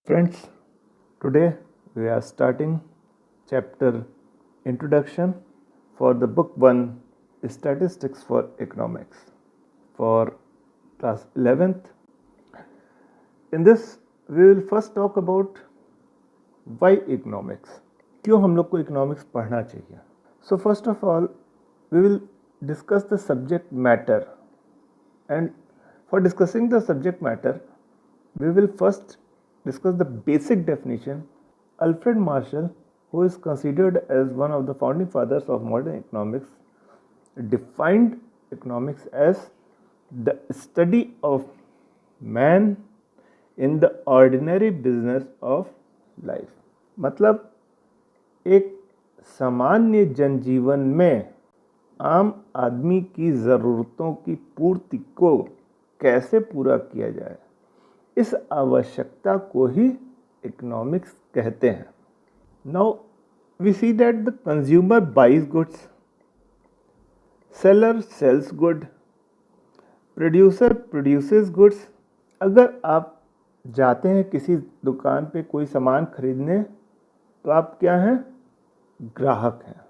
Friends, today we are starting chapter Introduction for the book 1 Statistics for Economics for class 11th. In this, we will first talk about why economics. क्यों हम लोग को economics पढ़ना चाहिए. So first of all, we will discuss the subject matter, and for discussing the subject matter, we will first discuss the basic definition. Alfred Marshall, who is considered as one of the founding fathers of modern economics, defined economics as the study of man in the ordinary business of life. मतलब एक सामान्य जनजीवन में आम आदमी की ज़रूरतों की पूर्ति को कैसे पूरा किया जाए, इस आवश्यकता को ही इकोनॉमिक्स कहते हैं. Now we see that the consumer buys goods, seller sells good, producer produces goods. अगर आप जाते हैं किसी दुकान पे कोई सामान खरीदने, तो आप क्या हैं? ग्राहक हैं.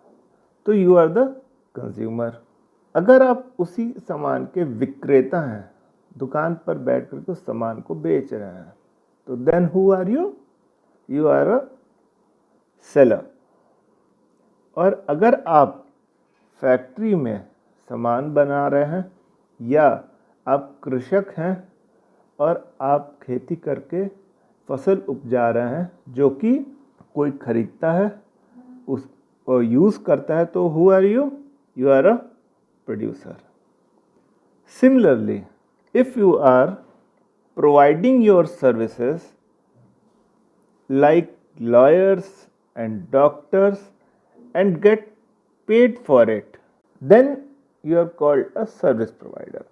तो यू आर द कंज्यूमर. अगर आप उसी सामान के विक्रेता हैं, दुकान पर बैठ कर के उस सामान को बेच रहे हैं, तो then who are you? You are a seller. और अगर आप फैक्ट्री में सामान बना रहे हैं या आप कृषक हैं और आप खेती करके फसल उपजा रहे हैं जो कि कोई खरीदता है, उसको यूज़ करता है, तो who are you? You are a producer. Similarly, if you are providing your services like lawyers and doctors and get paid for it, then you are called a service provider.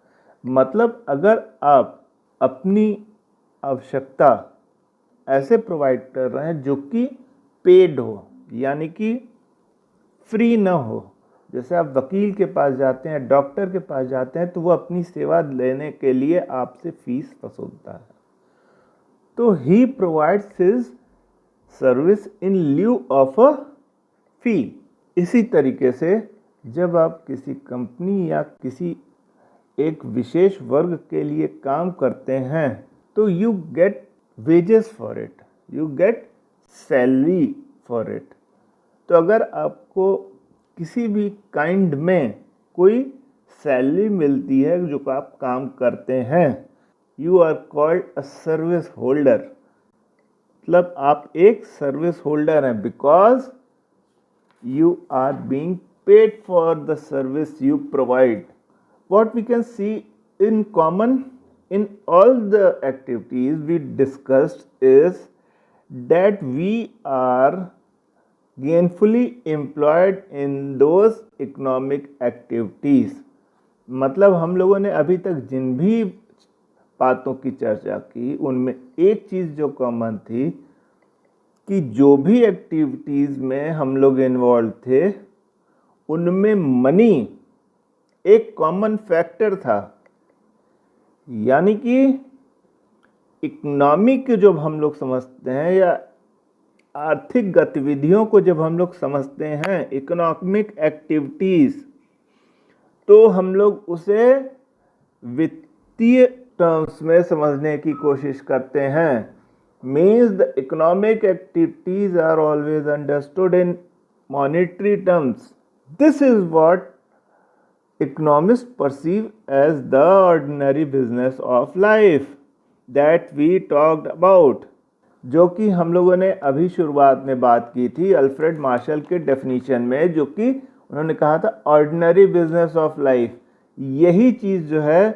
मतलब अगर आप अपनी आवश्यकता ऐसे provide कर रहे हैं जो कि पेड हो, यानी कि फ्री ना हो. जैसे आप वकील के पास जाते हैं, डॉक्टर के पास जाते हैं, तो वो अपनी सेवा लेने के लिए आपसे फीस वसूलता है. तो he provides his service in lieu of a fee. इसी तरीके से जब आप किसी कंपनी या किसी एक विशेष वर्ग के लिए काम करते हैं, तो you get wages for it, you get salary for it. तो अगर आपको किसी भी काइंड में कोई सैलरी मिलती है जो आप काम करते हैं, you are called a service holder. मतलब आप एक सर्विस होल्डर हैं, because you are being paid for the service you provide. What we can see in common in all the activities we discussed is that we are gainfully employed in those economic activities. मतलब हम लोगों ने अभी तक जिन भी बातों की चर्चा की, उनमें एक चीज़ जो कॉमन थी कि जो भी एक्टिविटीज़ में हम लोग इन्वॉल्व थे, उनमें मनी एक कॉमन फैक्टर था. यानी कि इकोनॉमिक जब हम लोग समझते हैं या आर्थिक गतिविधियों को जब हम लोग समझते हैं, इकोनॉमिक एक्टिविटीज़, तो हम लोग उसे वित्तीय टर्म्स में समझने की कोशिश करते हैं. Means the economic activities are always understood in monetary terms. This is what economists perceive as the ordinary business of life that we talked about, जो कि हम लोगों ने अभी शुरुआत में बात की थी अल्फ्रेड मार्शल के डेफिनेशन में, जो कि उन्होंने कहा था ऑर्डिनरी बिजनेस ऑफ लाइफ. यही चीज़ जो है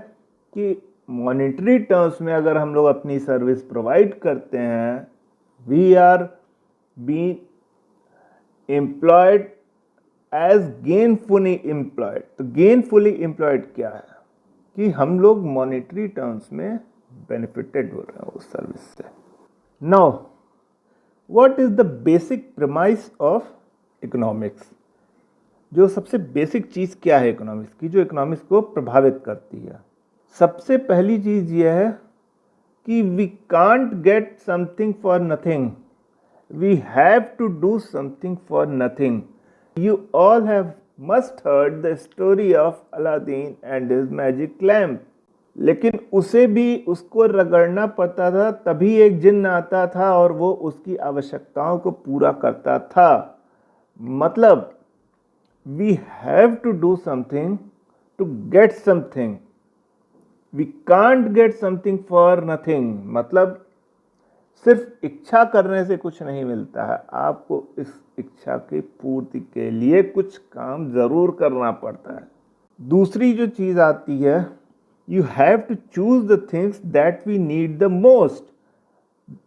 कि मॉनेटरी टर्म्स में अगर हम लोग अपनी सर्विस प्रोवाइड करते हैं, we are being employed as gainfully employed. तो गेनफुली एम्प्लॉयड क्या है? कि हम लोग मॉनेटरी टर्म्स में बेनिफिटेड हो रहे हैं उस सर्विस से. Now what is the basic premise of economics? जो सबसे बेसिक चीज़ क्या है इकोनॉमिक्स की, जो इकोनॉमिक्स को प्रभावित करती है? सबसे पहली चीज़ यह है कि we can't get something for nothing. We have to do something for nothing. You all must heard the story of Aladdin and his magic lamp. लेकिन उसे भी उसको रगड़ना पड़ता था, तभी एक जिन्न आता था और वो उसकी आवश्यकताओं को पूरा करता था. मतलब we have to do something to get something. We can't get something for nothing. मतलब सिर्फ इच्छा करने से कुछ नहीं मिलता है, आपको इस इच्छा की पूर्ति के लिए कुछ काम जरूर करना पड़ता है. दूसरी जो चीज आती है, you have to choose the things that we need the most.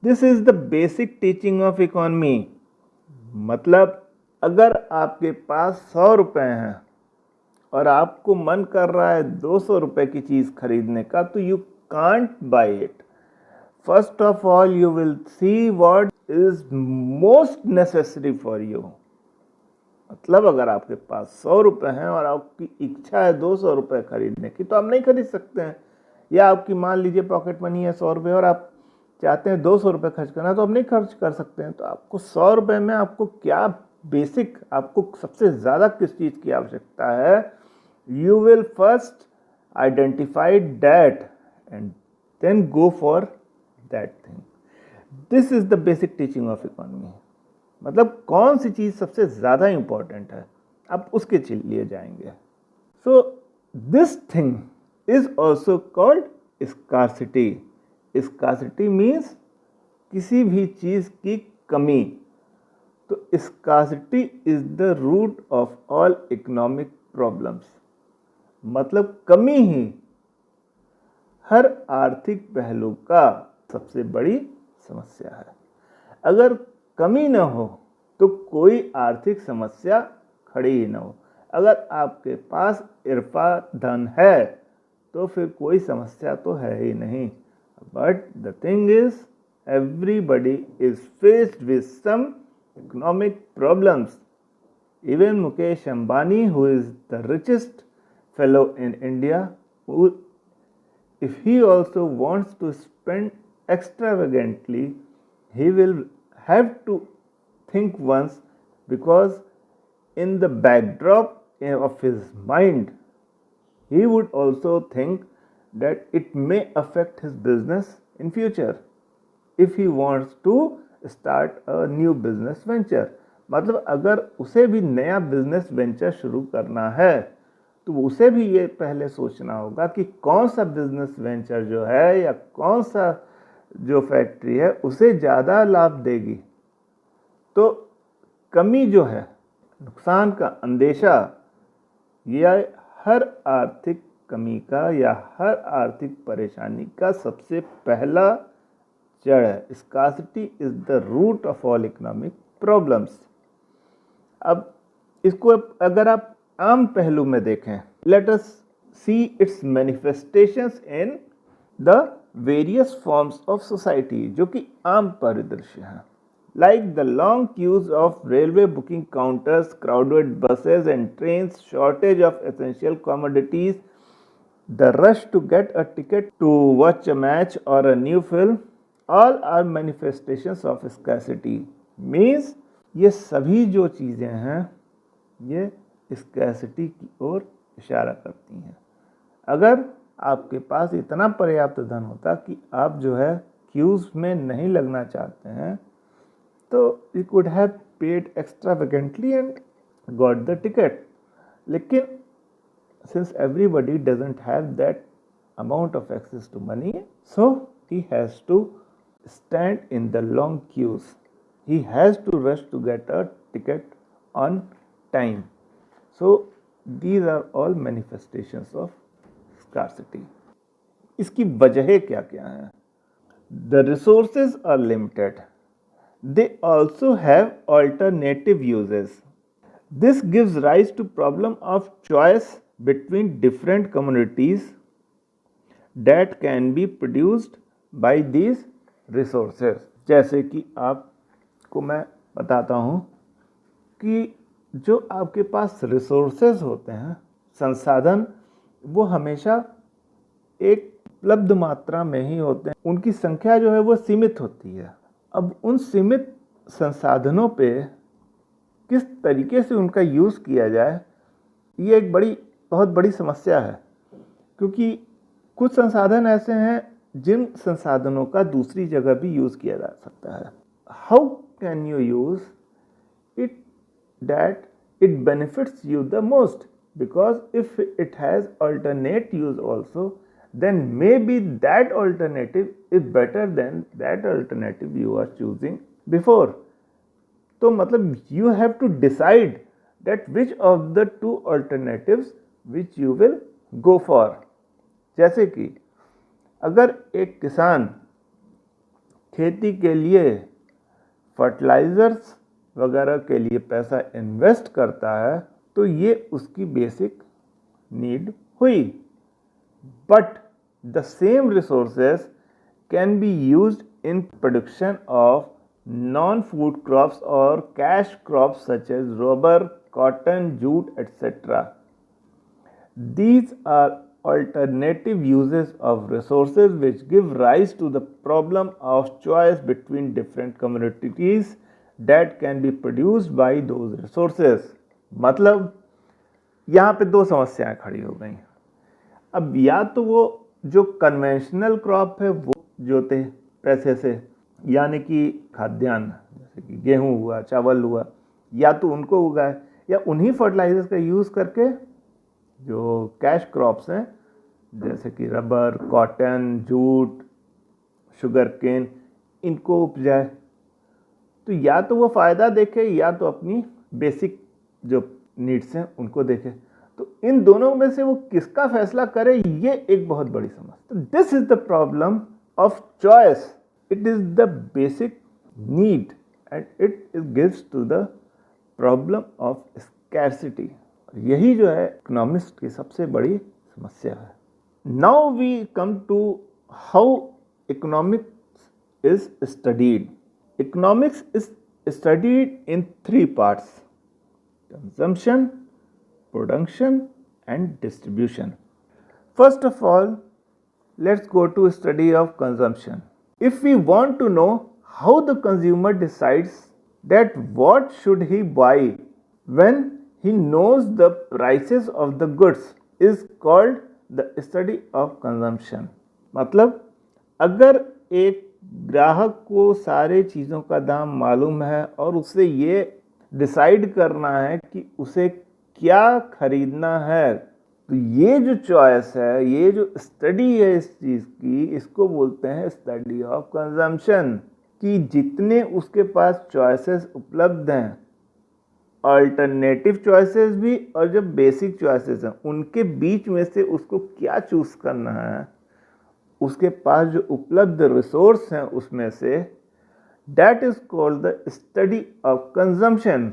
This is the basic teaching of economy. मतलब अगर आपके पास 100 रुपए हैं और आपको मन कर रहा है 200 रुपए की चीज खरीदने का, तो you can't buy it. First of all you will see what is most necessary for you. मतलब अगर आपके पास 100 रुपए हैं और आपकी इच्छा है 200 रुपए खरीदने की, तो आप नहीं खरीद सकते हैं. या आपकी मान लीजिए पॉकेट मनी है 100 रुपये और आप चाहते हैं 200 रुपये खर्च करना, तो आप नहीं खर्च कर सकते हैं. तो आपको 100 रुपये में आपको क्या बेसिक, आपको सबसे ज़्यादा किस चीज़ की आवश्यकता है, you will first identify that and then go for that thing. This is the basic teaching of economy. मतलब कौन सी चीज़ सबसे ज़्यादा इंपॉर्टेंट है, आप उसके लिए जाएंगे. So this thing is also called scarcity. Scarcity means किसी भी चीज़ की कमी. तो scarcity is the root of all economic problems. मतलब कमी ही हर आर्थिक पहलू का सबसे बड़ी समस्या है. अगर कमी न हो तो कोई आर्थिक समस्या खड़ी ही न हो. अगर आपके पास इरफा धन है तो फिर कोई समस्या तो है ही नहीं. But the thing is everybody is faced with some economic problems. Even Mukesh Ambani, who is the richest fellow in India, who, if he also wants to spend extravagantly, he will have to think once, because in the backdrop of his mind, he would also think that it may affect his business in future if he wants to start a new business venture. मतलब अगर उसे भी नया business venture शुरू करना है तो उसे भी ये पहले सोचना होगा कि कौन सा बिजनेस वेंचर जो है या कौन सा जो फैक्ट्री है उसे ज़्यादा लाभ देगी. तो कमी जो है, नुकसान का अंदेशा, यह हर आर्थिक कमी का या हर आर्थिक परेशानी का सबसे पहला जड़ है. Scarcity is the root of all economic problems. अब इसको अगर आप आम पहलू में देखें, let us see its manifestations in the various forms of society, जो कि आम परिदृश्य हैं. Like the long queues of railway booking counters, crowded buses and trains, shortage of essential commodities, the rush to get a ticket to watch a match or a new film, all are manifestations of scarcity. Means ये सभी जो चीज़ें हैं ये scarcity की ओर इशारा करती हैं. अगर आपके पास इतना पर्याप्त धन होता कि आप जो है क्यूज में नहीं लगना चाहते हैं, तो you could have paid extravagantly and got the ticket. लेकिन since everybody doesn't have that amount of access to money, so he has to stand in the long queues. He has to rush to get a ticket on time. So these are all manifestations of scarcity. इसकी वजहें क्या क्या हैं? The resources are limited. They also have alternative uses. This gives rise to problem of choice between different commodities that can be produced by these resources. जैसे कि आपको मैं बताता हूँ कि जो आपके पास रिसोर्सेज होते हैं, संसाधन, वो हमेशा एक उपलब्ध मात्रा में ही होते हैं, उनकी संख्या जो है वो सीमित होती है। अब उन सीमित संसाधनों पे किस तरीके से उनका यूज़ किया जाए, ये एक बहुत बड़ी समस्या है, क्योंकि कुछ संसाधन ऐसे हैं जिन संसाधनों का दूसरी जगह भी यूज़ किया जा सकता है। How can you use it that it benefits you the most, because if it has alternate use also, then maybe that alternative is better than that alternative you are choosing before. तो मतलब you have to decide that which of the two alternatives which you will go for. जैसे कि अगर एक किसान खेती के लिए फर्टिलाइजर्स वगैरह के लिए पैसा इन्वेस्ट करता है तो ये उसकी बेसिक नीड हुई, but the same resources can be used in production of non food crops और cash crops such as rubber, cotton, jute etcetera. These are alternative uses of resources which give rise to the problem of choice between different commodities that can be produced by those resources. मतलब यहाँ पे दो समस्याएं खड़ी हो गई. अब या तो वो जो कन्वेंशनल क्रॉप है वो जोते पैसे से, यानी कि खाद्यान्न जैसे कि गेहूँ हुआ, चावल हुआ, या तो उनको उगाए, या उन्हीं फर्टिलाइजर्स का यूज़ करके जो कैश क्रॉप्स हैं जैसे कि rubber, cotton, jute, sugar cane, इनको उपजाए. तो या तो वो फ़ायदा देखे या तो अपनी बेसिक जो नीड्स हैं उनको देखे. तो इन दोनों में से वो किसका फैसला करे, ये एक बहुत बड़ी समस्या. This is the problem of choice. It is the basic need and it gives to the problem of scarcity. यही जो है इकोनॉमिस्ट की सबसे बड़ी समस्या है. Now we come to how economics is studied. Economics is studied in three parts: consumption, production, and distribution. First of all, let's go to study of consumption. If we want to know how the consumer decides that what should he buy when he knows the prices of the goods, is called the study of consumption. मतलब अगर एक ग्राहक को सारे चीज़ों का दाम मालूम है और उसे ये डिसाइड करना है कि उसे क्या खरीदना है, तो ये जो चॉइस है, ये जो स्टडी है इस चीज़ की, इसको बोलते हैं स्टडी ऑफ कंजम्पशन. कि जितने उसके पास चॉइसेस उपलब्ध हैं, अल्टरनेटिव चॉइसेस भी और जो बेसिक चॉइसेस हैं, उनके बीच में से उसको क्या चूज़ करना है, उसके पास जो उपलब्ध रिसोर्स हैं उसमें से, that is called the study of consumption.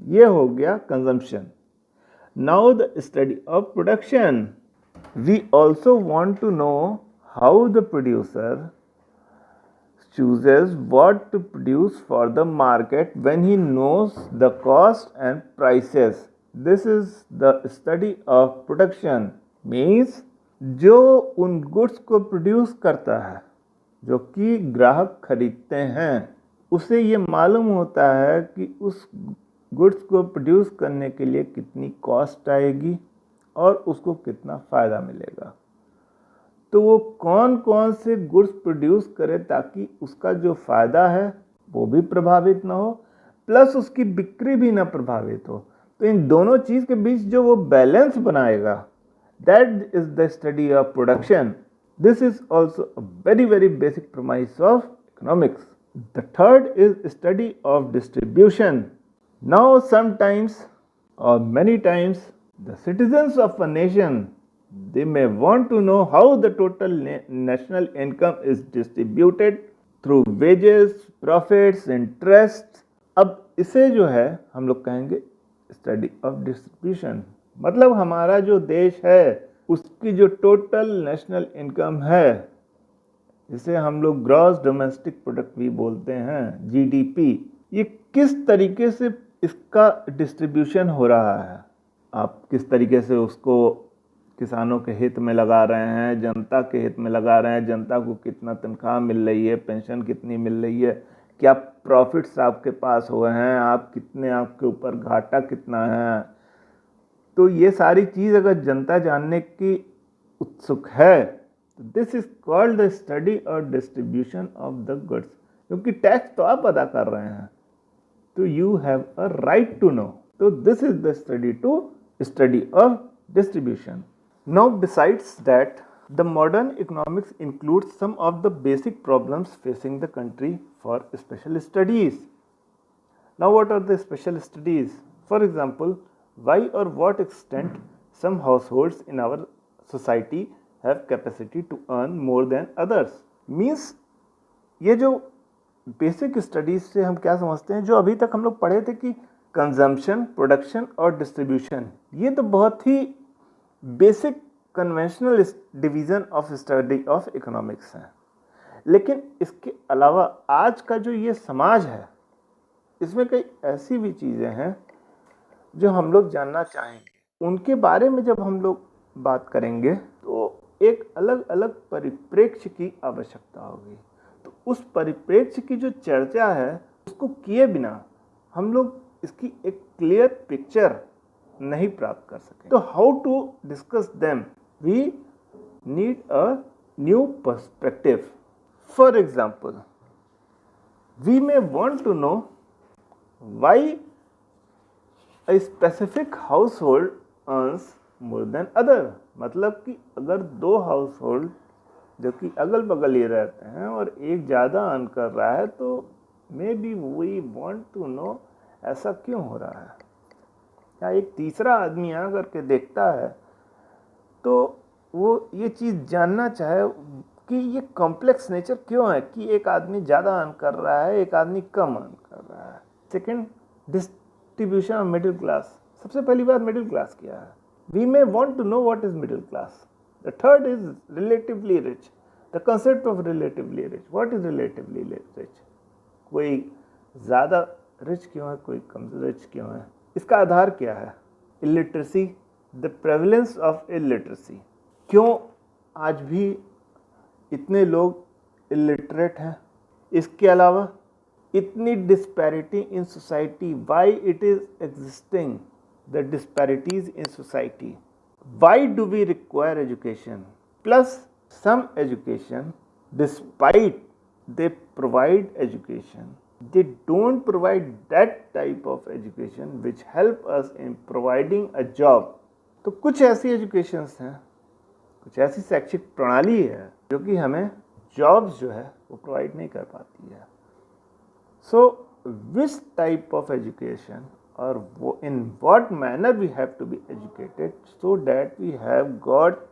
ये हो गया consumption. Now the study of production. We also want to know how the producer chooses what to produce for the market when he knows the cost and prices. This is the study of production. Means जो उन goods को produce करता है जो कि ग्राहक खरीदते हैं, उसे ये मालूम होता है कि उस गुड्स को प्रोड्यूस करने के लिए कितनी कॉस्ट आएगी और उसको कितना फ़ायदा मिलेगा. तो वो कौन कौन से गुड्स प्रोड्यूस करे ताकि उसका जो फ़ायदा है वो भी प्रभावित ना हो, प्लस उसकी बिक्री भी ना प्रभावित हो. तो इन दोनों चीज़ के बीच जो वो बैलेंस बनाएगा, that is the study of production. This is also a very very basic premise of economics. The third is study of distribution. Now sometimes or many times the citizens of a nation, they may want to know how the total national income is distributed through wages, profits, interests. अब इसे जो है हम लोग कहेंगे study of distribution. मतलब हमारा जो देश है उसकी जो टोटल नेशनल इनकम है, जिसे हम लोग ग्रॉस डोमेस्टिक प्रोडक्ट भी बोलते हैं, जीडीपी, ये किस तरीके से इसका डिस्ट्रीब्यूशन हो रहा है, आप किस तरीके से उसको किसानों के हित में लगा रहे हैं, जनता के हित में लगा रहे हैं, जनता को कितना तनख्वाह मिल रही है, पेंशन कितनी मिल रही है, क्या प्रॉफिट्स आपके पास हुए हैं, आप कितने, आपके ऊपर घाटा कितना है। तो ये सारी चीज़ अगर जनता जानने की उत्सुक है तो this is called the study of distribution of the goods. क्योंकि टैक्स तो आप अदा कर रहे हैं, तो you have a right to know. तो this is the study of distribution. Now, besides that, the modern economics includes some of the basic problems facing the country for special studies. Now, what are the special studies? For example, why or what extent some households in our society have capacity to earn more than others? Means ये जो basic studies से हम क्या समझते हैं, जो अभी तक हम लोग पढ़े थे कि कंजम्पशन, प्रोडक्शन और डिस्ट्रीब्यूशन, ये तो बहुत ही basic conventional division of study of economics हैं। लेकिन इसके अलावा आज का जो ये समाज है, इसमें कई ऐसी भी चीज़ें हैं जो हम लोग जानना चाहेंगे। उनके बारे में जब हम लोग बात करेंगे तो एक अलग अलग परिप्रेक्ष्य की आवश्यकता होगी। तो उस परिप्रेक्ष्य की जो चर्चा है उसको किए बिना हम लोग इसकी एक क्लियर पिक्चर नहीं प्राप्त कर सके। तो how to discuss them, we need a new perspective. For example, we may want to know why a specific household earns more than other. मतलब कि अगर दो हाउस होल्ड जो कि अगल बगल ही रहते हैं और एक ज़्यादा अर्न कर रहा है, तो maybe we want to know ऐसा क्यों हो रहा है। या एक तीसरा आदमी आ करके देखता है तो वो ये चीज़ जानना चाहे कि ये कॉम्प्लेक्स नेचर क्यों है कि एक आदमी ज़्यादा अर्न कर रहा है, एक आदमी कम अर्न कर रहा है। Second, distribution of middle class. सबसे पहली बात, मिडिल क्लास क्या है? We may want to know what is middle class. The third is relatively rich. The concept of relatively rich, what is relatively rich? कोई ज़्यादा रिच क्यों है, कोई कम रिच क्यों है? इसका आधार क्या है? Illiteracy, the prevalence of illiteracy. क्यों आज भी इतने लोग इलिटरेट हैं? इसके अलावा इतनी disparity in society, why it is existing, the disparities in society, why do we require education, plus some education despite they provide education, they don't provide that type of education which help us in providing a job. तो कुछ ऐसी educations हैं, कुछ ऐसी शैक्षिक प्रणाली है जो कि हमें जॉब्स जो है वो प्रोवाइड नहीं कर पाती है। So which type of education और वो in what manner we have to be educated so that we have got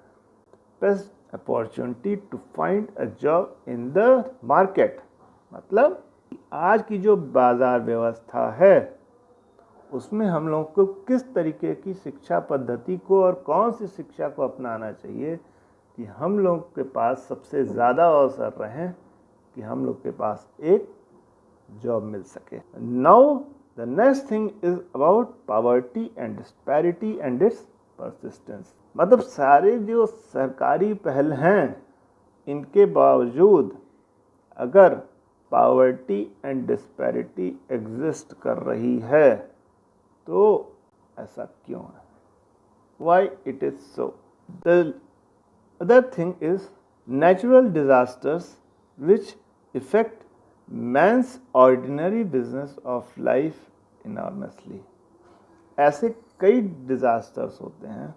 best opportunity to find a job in the market. मतलब आज की जो बाजार व्यवस्था है उसमें हम लोग को किस तरीके की शिक्षा पद्धति को और कौन सी शिक्षा को अपनाना चाहिए कि हम लोग के पास सबसे ज़्यादा अवसर रहें कि हम लोग के पास एक जॉब मिल सके। Now the next thing is about poverty and disparity and it's persistence. मतलब सारे जो सरकारी पहल हैं इनके बावजूद अगर पॉवर्टी एंड डिस्पैरिटी एग्जिस्ट कर रही है तो ऐसा क्यों है? Why it is so? The other thing is natural disasters which effect man's ordinary business of life enormously. ऐसे कई डिजास्टर्स होते हैं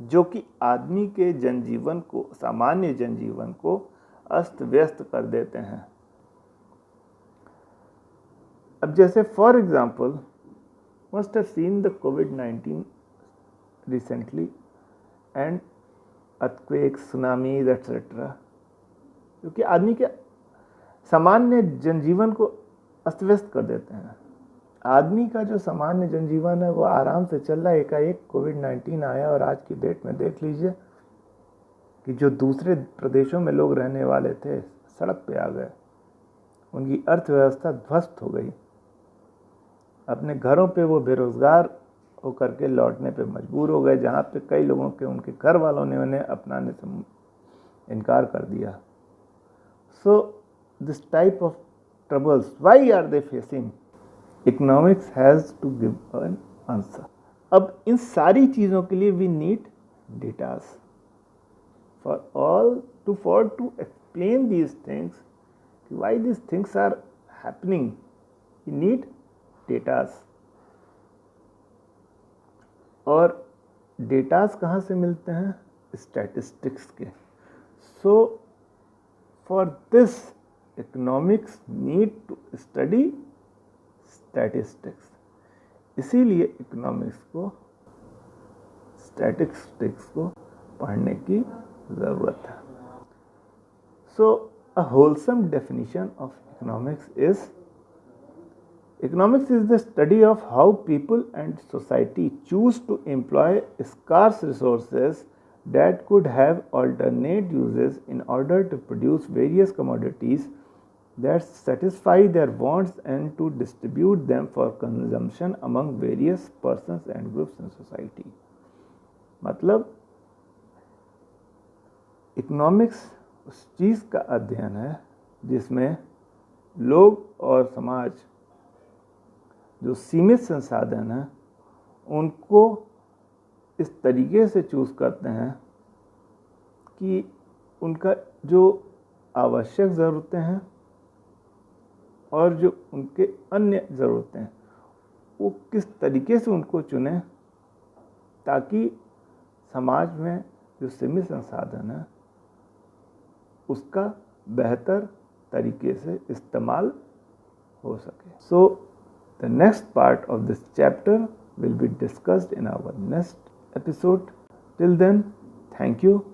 जो कि आदमी के जनजीवन को, सामान्य जनजीवन को अस्त व्यस्त कर देते हैं। अब जैसे for example, must have seen the covid recently and earthquake, tsunamis etcetera, क्योंकि आदमी के सामान्य जनजीवन को अस्त व्यस्त कर देते हैं। आदमी का जो सामान्य जनजीवन है वो आराम से चल रहा है, एकाएक कोविड-19 आया और आज की डेट में देख लीजिए कि जो दूसरे प्रदेशों में लोग रहने वाले थे सड़क पे आ गए, उनकी अर्थव्यवस्था ध्वस्त हो गई, अपने घरों पे वो बेरोजगार होकर के लौटने पे मजबूर हो गए, जहाँ पे कई लोगों के उनके घर वालों ने उन्हें अपनाने से इनकार कर दिया। So this type of troubles, why are they facing? Economics has to give an answer. अब इन सारी चीज़ों के लिए we need datas for to explain these things, why these things are happening, we need datas। और datas कहाँ से मिलते हैं? स्टैटिस्टिक्स के। So for this economics need to study statistics. इसीलिए इकोनॉमिक्स को, स्टैटिस्टिक्स को पढ़ने की ज़रूरत है। So a wholesome definition of economics is the study of how people and society choose to employ scarce resources that could have alternate uses in order to produce various commodities that satisfy their wants and to distribute them for consumption among various persons and groups in society। मतलब economics उस चीज़ का अध्ययन है जिसमें लोग और समाज जो सीमित संसाधन हैं उनको इस तरीके से चूज़ करते हैं कि उनका जो आवश्यक ज़रूरतें हैं और जो उनके अन्य ज़रूरतें हैं वो किस तरीके से उनको चुनें ताकि समाज में जो सीमित संसाधन है उसका बेहतर तरीके से इस्तेमाल हो सके। So the next part of this chapter will be discussed in our next episode. Till then, thank you.